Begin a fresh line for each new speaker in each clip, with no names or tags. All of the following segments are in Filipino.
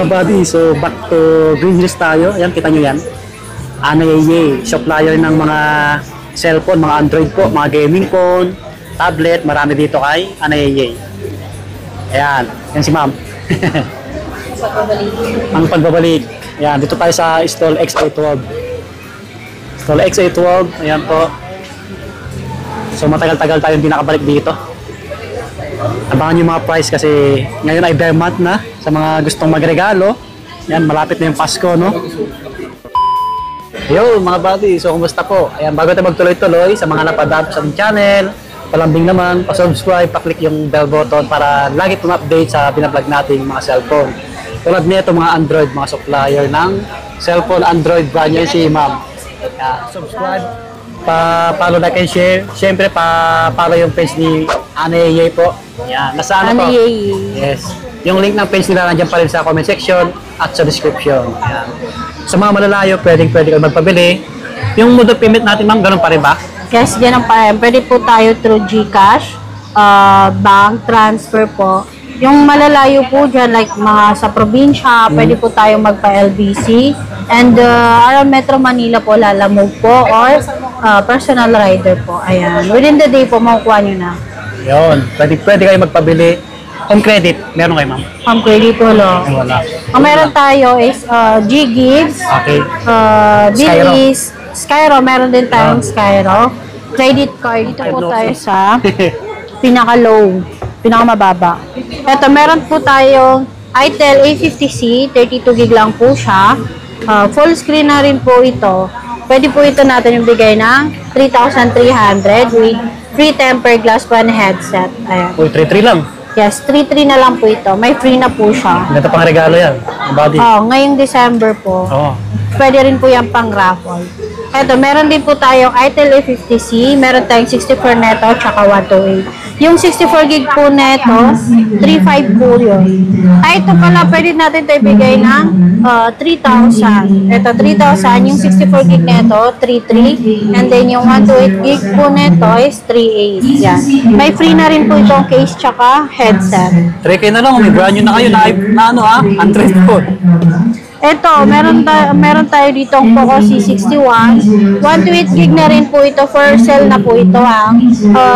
buddy, so back to Green Hills tayo. Ayan, kita nyo yan. Anayeye, supplier ng mga cellphone, mga Android po, mga gaming phone, tablet, marami dito kay Anayeye. Ayan, yan si ma'am. Ang pagbabalik. Ayan, dito tayo sa stall XA12. Stall XA12, ayan po. So matagal-tagal tayo hindi nakabalik dito. Abangan yung mga price kasi ngayon ay bare month na sa mga gustong magregalo. Yan, malapit na yung Pasko, no? Yo, mga buddy, so kumusta po? Ayan, bago tayo magtuloy-tuloy sa mga napadap sa ating channel, palambing naman, pa-subscribe, pa-click yung bell button para lagi pong update sa binablog nating mga cellphone. Tulad nito mga Android, mga supplier ng cellphone Android brand nyo si ma'am. Subscribe, pa-follow, like and share. Siyempre, pa-follow yung page ni Anayeye po. Yan, nasa ano po? Yes. Yung link ng page nila nandiyan pa rin sa comment section at sa description. Yan. Sa mga malalayo, pwede kayo magpabili. Yung mode of payment natin, ma'am, ganun pa rin ba?
Yes, ganun pa rin. Pwede po tayo through GCash, bank transfer po. Yung malalayo po dyan, like mga sa probinsya, pwede po tayo magpa-LBC. And around Metro Manila po, Lalamove po, or personal rider po. Ayan. Within the day po, makukuha nyo na.
Yun. Pwede kayo magpabili. Home credit, meron kayo, ma'am?
Home credit po, lo.
Wala.
Ang meron tayo is G-Gigs,
Okay.
Bilis, Skyro. Meron din tayong Skyro. Credit card. Dito po tayo sa pinaka-low, pinaka-mababa. Ito, meron po tayong Itel A50C, 32 gig lang po siya. Full screen na rin po ito. Pwede po ito natin yung bigay ng 3,300 with free tempered glass one headset. Ayan.
Uy, 3-3 lang.
Yes, 3,300 na lang po ito. May free na po siya.
Ganda pang regalo yan. Buddy.
Ngayong December po.
Oo.
Pwede rin po yan pang raffle. Ito, meron din po tayong Itel A50C, meron tayong 64 neto, tsaka 128. Yung 64 gig po neto, 3.5 po yun. Ito pala, pwede natin ito ibigay ng 3,000. Ito, 3,000. Yung 64 gig neto, 3.3. And then yung 128 gig po neto is 3.8. Yan. May free na rin po itong case, tsaka headset.
3K na lang, may brand new na kayo na ano ha, Android phone.
Ito, meron tayo dito ang Poco C61. 128 gig na rin po ito. For sale na po ito ha.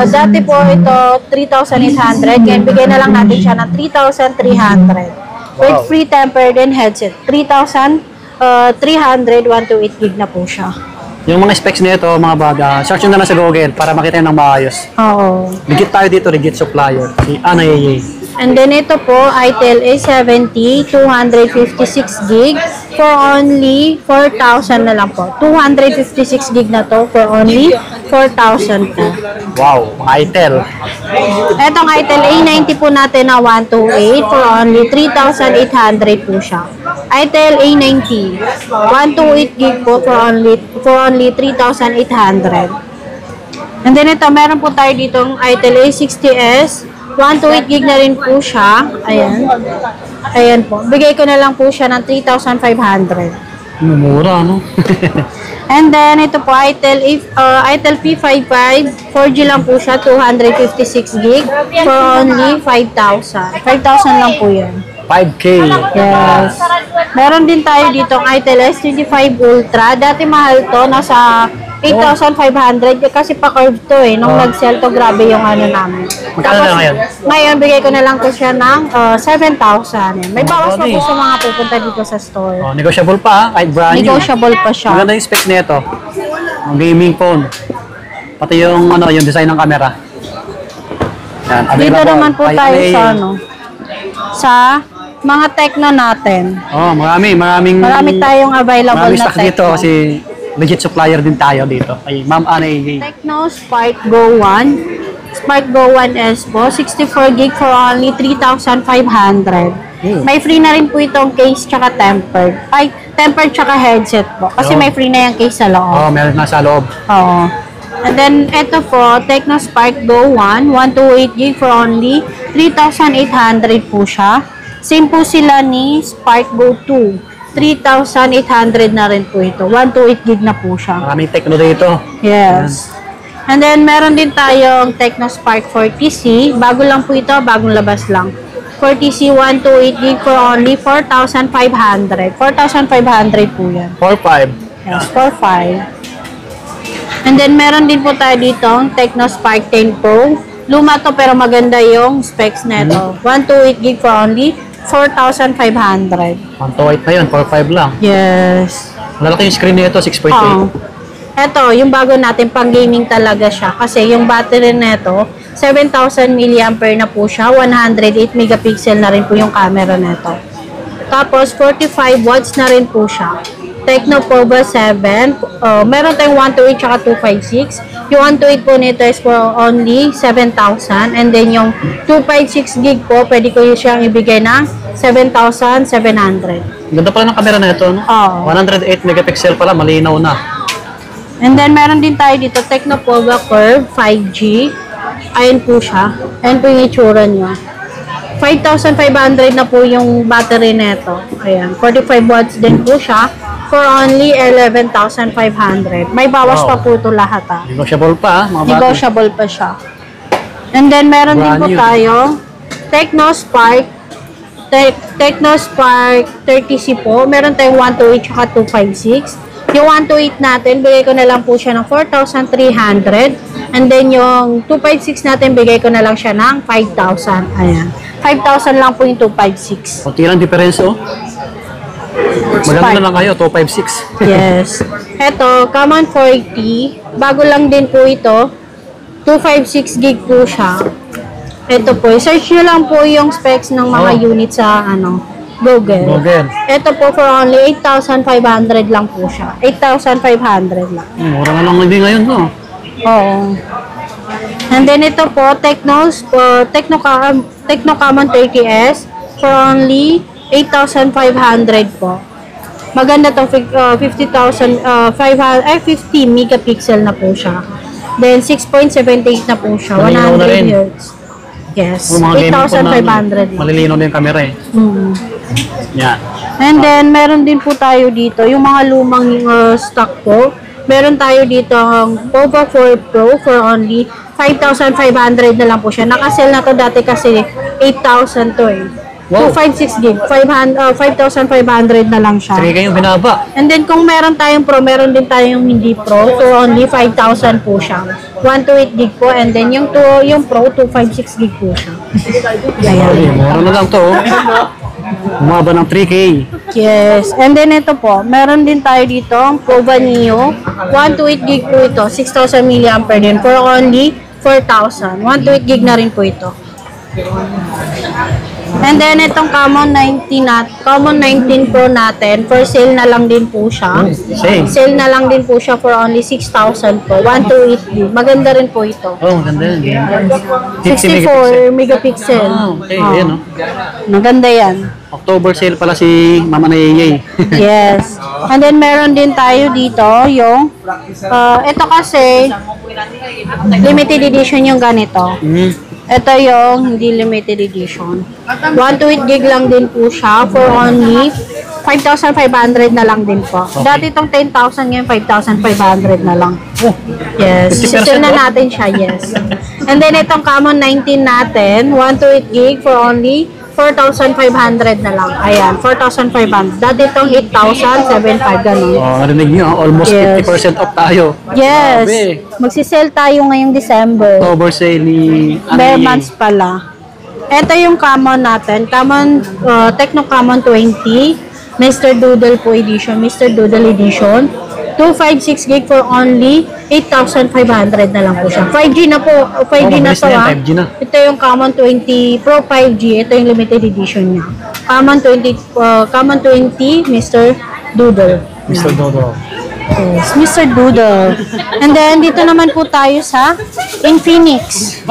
Dati po ito 3,800. Kaya bigay na lang natin siya ng 3,300. With free tempered and headset. 3,300, 128 gig na po siya.
Yung mga specs nito, mga baga, search nyo na lang sa Google para makita nyo ng maayos.
Oo.
Legit tayo dito, legit supplier. Si Anayeye.
And then ito po, Itel A70, 256 gig for only 4,000 na lang po. 256 gig na to for only 4,000 po.
Wow, mga Itel.
Etong Itel A90 po natin na 128 for only 3,800 po siya. Itel A90, 128 gig po for only 3,800. And then ito, meron po tayo ditong Itel A60s, 128 gig na rin po siya. Ayan. Ayan po. Bigay ko na lang po siya ng 3,500.
Mura, no?
And then, ito po, Itel P55, 4G lang po siya, 256 gig for only 5,000. 5,000 lang po yan.
5K.
Yes. Meron din tayo dito ang Itel S25 Ultra. Dati mahal to, nasa 8,500 kasi pa-curve to eh. Nung nag-sell to, grabe yung ano namin.
Magkano na ngayon?
Ngayon, bigay ko na lang to siya ng 7,000. May bawas pa po sa mga pupunta dito sa store.
Negotiable pa ha, kahit brand new.
Negotiable pa siya.
Maganda yung spec nito. Ang gaming phone. Pati yung yung design ng camera. Yan,
Dito naman po tayo sa sa mga Tecno natin.
Marami
tayong available na
stock
Tecno.
dito kasi legit supplier din tayo dito. Ay, Ma'am Anayeye.
Tecno Spark Go 1. Spark Go 1S po, 64 gig for only 3,500. May free na rin po itong case tsaka tempered. Ay, tempered tsaka headset po. Kasi may free na yung case sa loob.
Meron na sa loob.
Oo. And then, ito po, Tecno Spark Go 1, 128 gig for only 3,800 po siya. Same po sila ni Spark Go 2. 3,800 na rin po ito. 128 gig na po siya.
Maraming Tecno dito.
Yes. And then, meron din tayong Tecno Spark 40C. Bago lang po ito, bagong labas lang. 40C 128 gig for only 4,500. 4,500 po yan.
4.5.
Yes, 4,500. And then, meron din po tayo dito, Tecno Spark 10 Pro. Luma to pero maganda yung specs neto. 128 gig for only 4,500.
128 na yun, 4.5 lang.
Yes.
Malalaki yung screen nito, 6.8.
Oo. Ito, yung bago natin, pang gaming talaga siya. Kasi yung battery neto, 7,000 mAh na po siya. 108 megapixel na rin po yung camera neto. Tapos, 45 watts na rin po siya. Tecno Pova 7. Meron tayong 128 tsaka 256. Yung 128 po nito is for only 7,000. And then yung 256 gig po, pwede ko yung siyang ibigay ng 7,700.
Ganda pala ng camera na ito, no?
Oo.
108 megapixel pala, malinaw na.
And then, meron din tayo dito, Tecno Pova Curve 5G. Ayan po siya. Ayan po yung itsura niya. 5,500 na po yung battery nito. Ayan. 45 watts din po siya for only 11,500. May bawas
Wow.
pa po ito lahat, ah.
Negotiable pa, mga bata.
Negotiable pa siya. And then, meron din po
Brand new.
tayo, Tecno Spark. Tecno Spark 30C po. Meron tayong 128 tsaka 256. Yung 128 natin, bigay ko na lang po siya ng 4,300. And then, yung 256 natin, bigay ko na lang siya ng 5,000. Ayan. 5,000 lang po yung 256.
Kunti lang diferensya, oh. Maganda
Spark.
na lang kayo, 256.
Yes. Ito, Common 40. Bago lang din po ito. 256 gig po siya. Ito po. Search nyo lang po yung specs ng mga unit sa Google.
Google.
Ito po for only 8,500 lang po siya. 8,500 lang.
Mura na lang hindi ngayon, no?
Oo. And then ito po, Tecno Common 30S for only 8,500 po. Maganda to, 50 megapixel na po siya. Then 6.78 na po siya,
Malinaw na
100
rin.
Hz. Yes,
Yung mga gaming phone namin,
8,500 lang.
malilinaw na yung camera, eh. Yan.
And then, meron din po tayo dito, yung mga lumang stock po. Meron tayo dito ang Pova 4 Pro for only 5,500 na lang po siya. Nakasell na to dati kasi 8,000 to eh.
Wow.
256 gig, 5,500 na lang siya.
Sige kayong binaba.
And then, kung meron tayong Pro, meron din tayong hindi Pro for only 5,000 po siya. 128 gig po. And then, yung Pro, 256 gig po siya.
Ay, mura na lang to, oh. Umaba ng 3K.
Yes. And then ito po, meron din tayo dito ang Pova Neo. 128 gig po ito. 6,000 mAh din for only 4,000. 128 gig na rin po ito. And then itong Common 19 Pro natin, for sale na lang din po siya.
Same.
Sale na lang din po siya for only 6,000 po. 128 gig. Maganda rin po ito.
Oh, maganda yan.
64 megapixel.
Ah, okay.
Oh.
Ayan, oh.
Maganda yan.
October sale pala si Mama na Yeye.
Yes. And then, meron din tayo dito yung, ito kasi, limited edition yung ganito. Ito yung hindi limited edition. 128 gig lang din po siya for only 5,500 na lang din po.
Okay.
Dati itong 10,000 ngayon, 5,500 na lang.
Oh,
Yes.
50%
Sale na
off.
natin siya, yes. And then, itong Common 19 natin, 128 gig for only 4,500 na lang. Ayan, 4,500. Dati itong 8,750, ganun.
oh, narinig nyo, oh. Almost
Yes.
50% off tayo.
Yes.
Grabe.
Magsisell tayo ngayong December.
October sale ni
Bare
Yeye.
months pala. Ito yung Common natin. Tecno Common 20. Mr. Doodle po edition. Mr. Doodle edition. 256 gig for only 8,500 na lang po siya. 5G na po. 5G na
mabilis
to,
na yan,
ah.
5G na.
Ito yung Common 20 Pro 5G. Ito yung limited edition niya. Common 20 Mr. Doodle.
Mr. Dodo.
Yes, Mr. Doodle. And then, dito naman po tayo sa Infinix.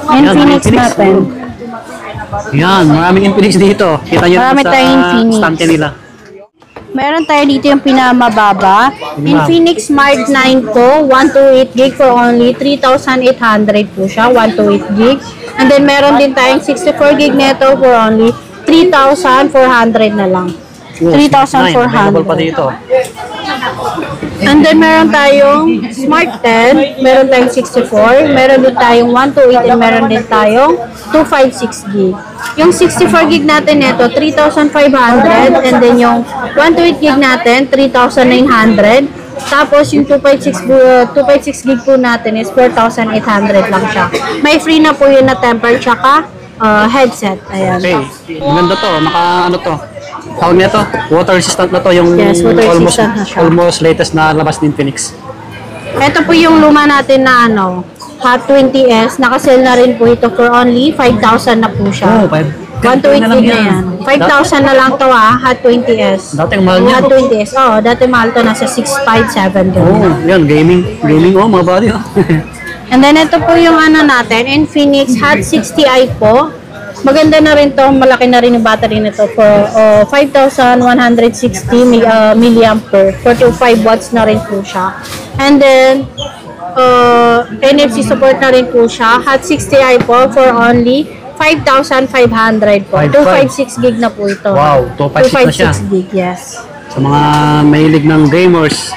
Infinix
Infinix.
natin.
Yan, maraming Infinix dito. Kita nyo
Marami
sa
tayong Infinix.
stante nila.
Meron tayo dito yung pinamababa. Infinix Smart 9 po, 128 gig for only 3,800 po siya, 128 gig. And then meron din tayong 64 gig neto for only 3,400 na lang.
Oh,
3,400.
Available pa dito.
And then meron tayong Smart 10, meron tayong 64, meron din tayong 128, and meron din tayong 256 gig. Yung 64 gig natin nito, 3,500, and then yung 128 gig natin, 3,900. Tapos yung 256 gig po natin is 4,800 lang siya. May free na po yun na temper tsaka headset. Ayan.
Okay. Maganda to. Ano to? Tawag niya to? Water resistant na to. Yung
Yes, water resistant na siya.
almost latest na labas din Phoenix.
Ito po yung luma natin na Hot 20S. Nakasell na rin po ito for only 5,000 na po siya. 128 gig na yan. 5,000 na lang to Hot 20S.
Dating mahal niya.
Hot 20S. Dati mahal to. Nasa 657 din.
Yan. Gaming. Gaming mga body.
And then ito po yung natin, Infinix Hot 60i po. Maganda na rin to, malaki na rin yung battery nito for 5,160 milliamp per 45 watts na rin po siya. And then NFC support na rin po siya. Hot 60i po for only 5,500 po. 256 gig na po ito.
Wow, 256 na siya.
256 gig, yes.
Sa mga mahilig ng gamers.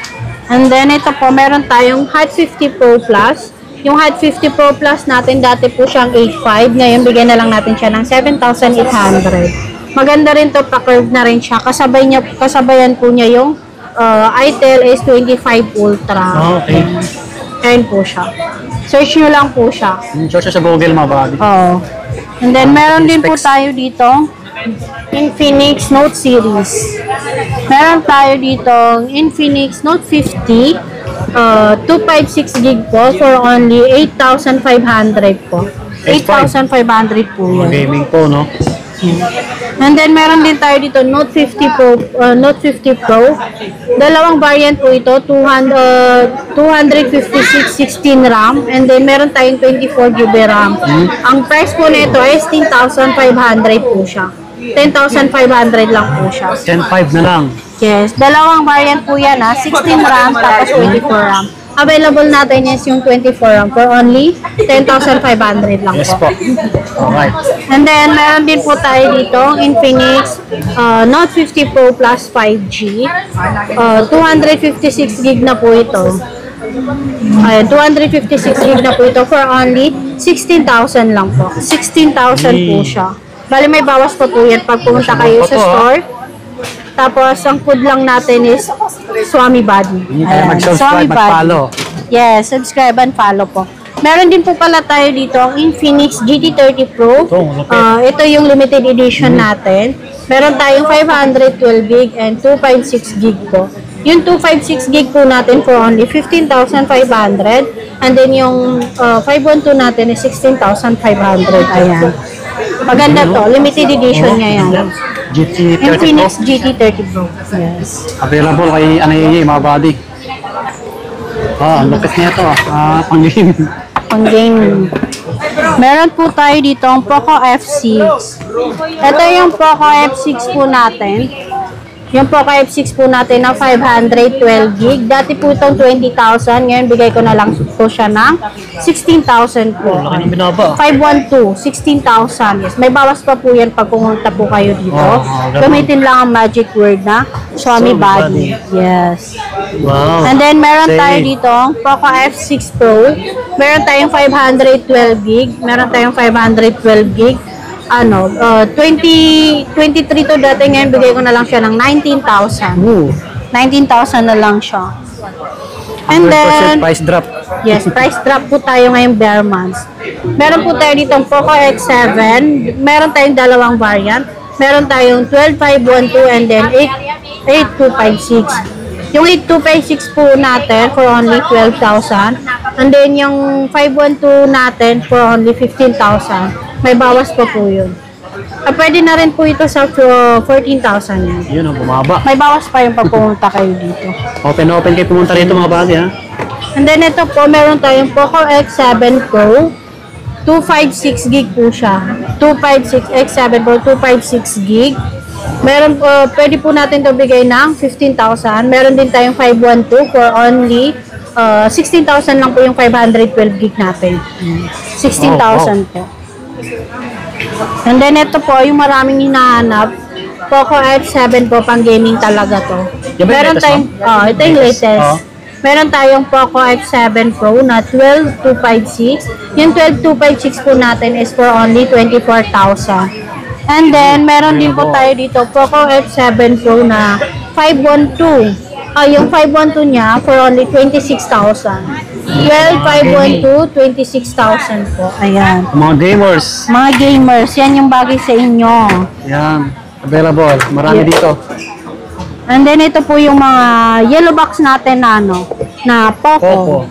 And then ito po, meron tayong Hot 50 Pro Plus. Yung Hot 50 Pro Plus natin, dati po siyang 8.5. Ngayon, bigyan na lang natin siya ng 7,800. Maganda rin to, pa-curve na rin siya. Kasabayan po niya yung Itel S25 Ultra.
Okay.
Ayan po siya. Search nyo lang po siya.
Search sa Google mga body.
Oo. And then, meron din po tayo dito Infinix Note Series. Meron tayo dito Infinix Note 50 256 gig po for only 8,500 po. 8,500 po yan.
Gaming po, no?
And then, meron din tayo dito Note 50 Pro. Note 50 Pro. Dalawang variant po ito. 256 16 RAM. And then, meron tayong 24 GB RAM. Ang price po nito is 10,500 po siya. 10,500 lang po siya.
10.5 na lang.
Yes. Dalawang variant po yan 16 RAM tapos 24 RAM. Available natin is yung 24 RAM for only 10,500 lang
Yes
po.
po. Alright.
And then, meron din po tayo dito, Infinix Note 50 Pro Plus 5G. 256 gig na po ito. Ayan, 256 gig na po ito for only 16,000 lang po. 16,000 po siya. Bali, may bawas pa po yan pag pumunta kayo sa store. Tapos, ang code lang natin is Swami Body.
Hindi tayo mag-subscribe, mag-follow.
Yes, subscribe and follow po. Meron din po pala tayo dito ang Infinix GT30 Pro. Ito yung limited edition natin. Meron tayong 512 gig and 256 gig po. Yung 256 gig po natin for only 15,500. And then yung 512 natin is 16,500. Ayan. Maganda to. Limited edition niya yan.
GT30 Pro.
Infinix GT30 Pro. Yes.
Available kay mga body. Ang lupit niya ito. Pang-game.
Pang-game. Meron po tayo dito ang Poco F6. Ito yung Poco F6 po natin. Yung Poco F6 po natin na 512 gig. Dati po itong 20,000. Ngayon, bigay ko na lang po siya ng 16,000 po.
Laki ng binaba.
512, 16,000. Yes. May bawas pa po yan pag pumunta po kayo dito.
ganun.
Gamitin lang ang magic word na Xiaomi Body. Yes.
Wow.
And then, meron
Say.
tayo dito ang Poco F6 Pro. Meron tayong 512 gig. Meron tayong 512 gig. 23 to dati, ngayon bigay ko na lang siya ng 19,000. 19,000 na lang siya. And
100%
then,
price drop.
yes, price drop po tayo ngayong bare months. Meron po tayo dito ang Poco X7. Meron tayong dalawang variant. Meron tayong 12512 and then 8256. Yung 8256 po natin for only 12,000. And then yung 512 natin for only 15,000. May bawas pa po yun. Pwede na rin po ito sa 14,000 yan.
Yun, bumaba.
May bawas pa yung pag pumunta kayo dito.
Open kayo pumunta rito mga body, ha?
And then ito po, meron tayong Poco X7 Pro. 256 gig po siya. 256 X7 Pro, 256 gig. Meron po, pwede po natin ito bigay ng 15,000. Meron din tayong 512 for only 16,000 lang po yung 512 gig natin. 16,000 po. And then ito po, yung maraming hinahanap, Poco F7 po, pang gaming talaga to.
Yung ba yung
Meron
latest,
tayong, ito yung latest. Meron tayong Poco X7 Pro na 12256. Yung 12256 po natin is for only 24,000. And then, meron din po tayo dito, Poco F7 Pro na 512. Yung 512 niya for only 26,000. 512, 26,000 po. Ayan.
Mga gamers.
Mga gamers, yan yung bagay sa inyo.
Yan. Available. Marami dito.
And then, ito po yung mga yellow box natin na na Poco.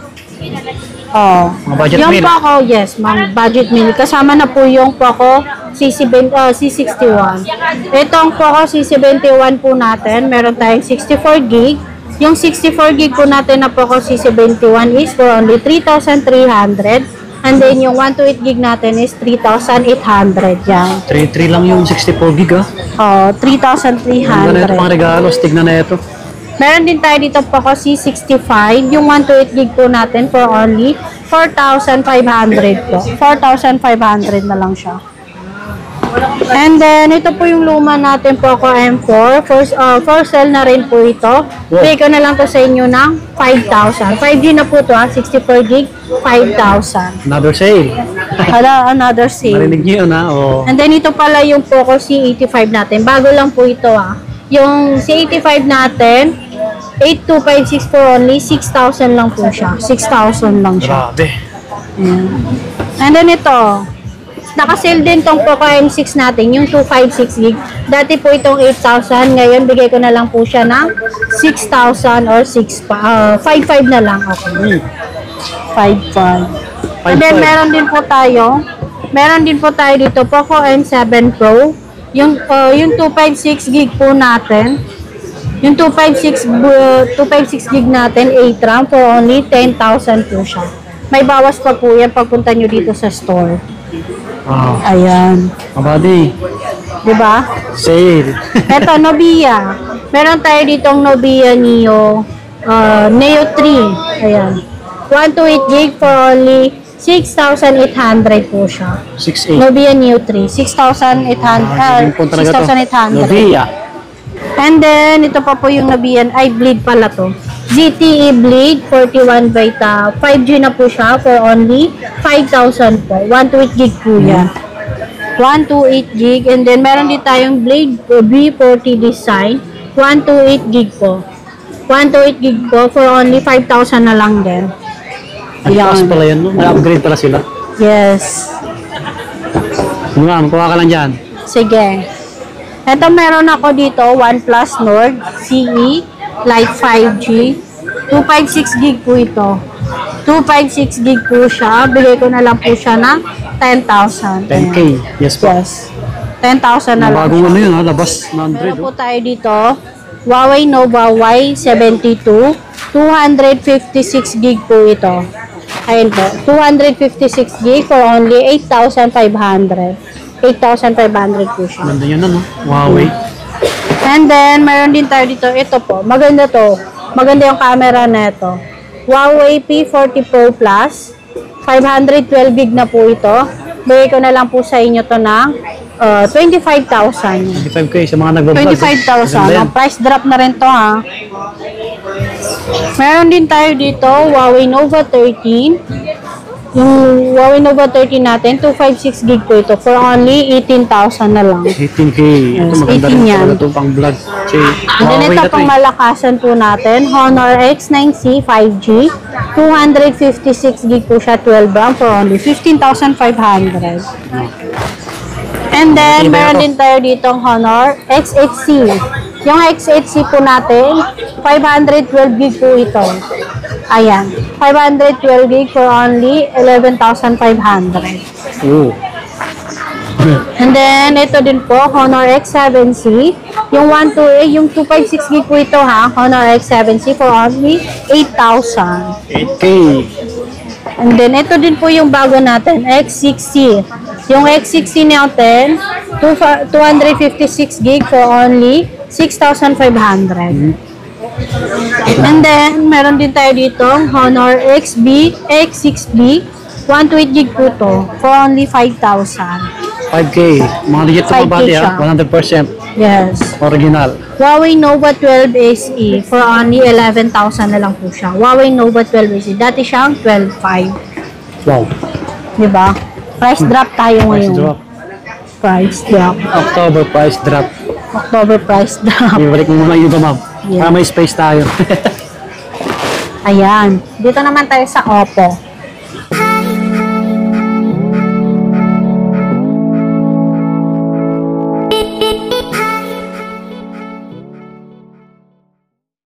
Oh.
Mga budget
yung
meal.
Poco, yes, mga budget meal. Kasama na po yung Poco C61. Itong Poco C71 po natin, meron tayong 64 gig. Yung 64 gig po natin na Poco C71 is for only 3,300. And then yung 128 gig natin is 3,800. Yan.
3 lang yung 64 gig ah.
Oh,
Ganda na ito
3,300.
pang regalo. Tignan na ito.
Meron din tayo dito Poco C65. Yung 128 gig po natin for only 4,500 po. 4,500 na lang siya. And then, ito po yung luma natin Poco M4. For sale na rin po ito. Pay ko na lang to sa inyo ng 5,000. 5G na po to 64 gig, 5,000.
Another sale.
Another sale.
Narinig niyo yun oh.
And then, ito pala yung Poco C85 natin. Bago lang po ito Yung C85 natin, 8256 for only 6,000 lang po siya. 6,000 lang siya.
Grabe.
Ayan. And then ito, naka-sale din tong Poco M6 natin, yung 256 gig. Dati po itong 8,000, ngayon bigay ko na lang po siya ng 6,000 or 5,500 na lang. Okay. 5,500. And then meron din po tayo dito Poco M7 Pro. Yung 256 gig po natin. Yung 256 gig natin, 8 RAM for only 10,000 po siya. May bawas pa po yan pagpunta nyo dito sa store.
Wow.
Ayan.
Kabady.
Diba?
Sale.
Eto, Nobia. Meron tayo ditong Nobia Neo 3. Ayan. 128 gig for only 6,800 po siya.
6.8.
Nobia Neo 3. 6,800. 6,800.
Novia.
And then, ito pa po yung Nobia. Bleed pala to. GTE Bleed 41 Vita. 5G na po siya for only 5,000 po. 128 gig po yan. 128 gig. And then, meron din tayong Blade B40 design. 128 gig po. 128 gig po for only 5,000 na lang din.
Ang taas pala yan, no? May upgrade pala sila.
Yes.
Ma'am, kuha ka lang dyan.
Sige. Ito meron ako dito, OnePlus Nord CE Lite 5G. 256 gig po ito. 256 gig po siya. Bigay ko na lang po siya ng 10,000.
10K. Yes po.
Yes. 10,000 na lang.
Bagong ano yun ha, labas na
Meron
100.
po tayo dito, Huawei Nova Y72. 256 gig po ito. Ayun po. 256 gig for only 8,500. 8,500 po siya.
Ganda yan no? Huawei.
And then, meron din tayo dito. Ito po. Maganda to. Maganda yung camera na ito. Huawei P40 Pro Plus. 512 gig na po ito. Bigay ko na lang po sa inyo to ng 25,000.
25K sa mga nagbablog.
25,000. Ang price drop na rin to ha. Meron din tayo dito. Huawei Nova 13. Yung Huawei Nova 13 natin, 256 gig po ito for only 18,000 na lang.
18K. Ito
Yes,
maganda
18
rin
yan.
talaga itong pang vlog. Kasi
And then
Huawei
ito
na to
pang malakasan po natin, Honor X9C 5G, 256 gig po siya, 12 RAM for only 15,500. And then, meron din tayo ditong Honor X8C. Yung X8C po natin, 512 gig po ito. Ayan, 512 gig for only 11,500.
Oh.
And then, ito din po, Honor X7C. Yung 256 gig po ito ha, Honor X7C for only 8,000.
8K.
And then, ito din po yung bago natin, X6C. Yung X6C natin, 256 gig for only 6,500. And then, meron din tayo dito, Honor X6B, 128 gig po to, for only 5,000.
5K. Mga legit to
5K
kabady ha.
siya.
100%.
Yes.
Original.
Huawei Nova 12 SE for only 11,000 na lang po siya. Huawei Nova 12 SE. Dati siyang 12,500.
Wow.
Diba? Price drop tayo
Price
ngayon.
drop.
Price drop.
October price drop.
October price drop.
Ibalik mo muna yung iba, ma'am.
Yeah.
Para may space tayo.
Ayan. Dito naman tayo sa Oppo.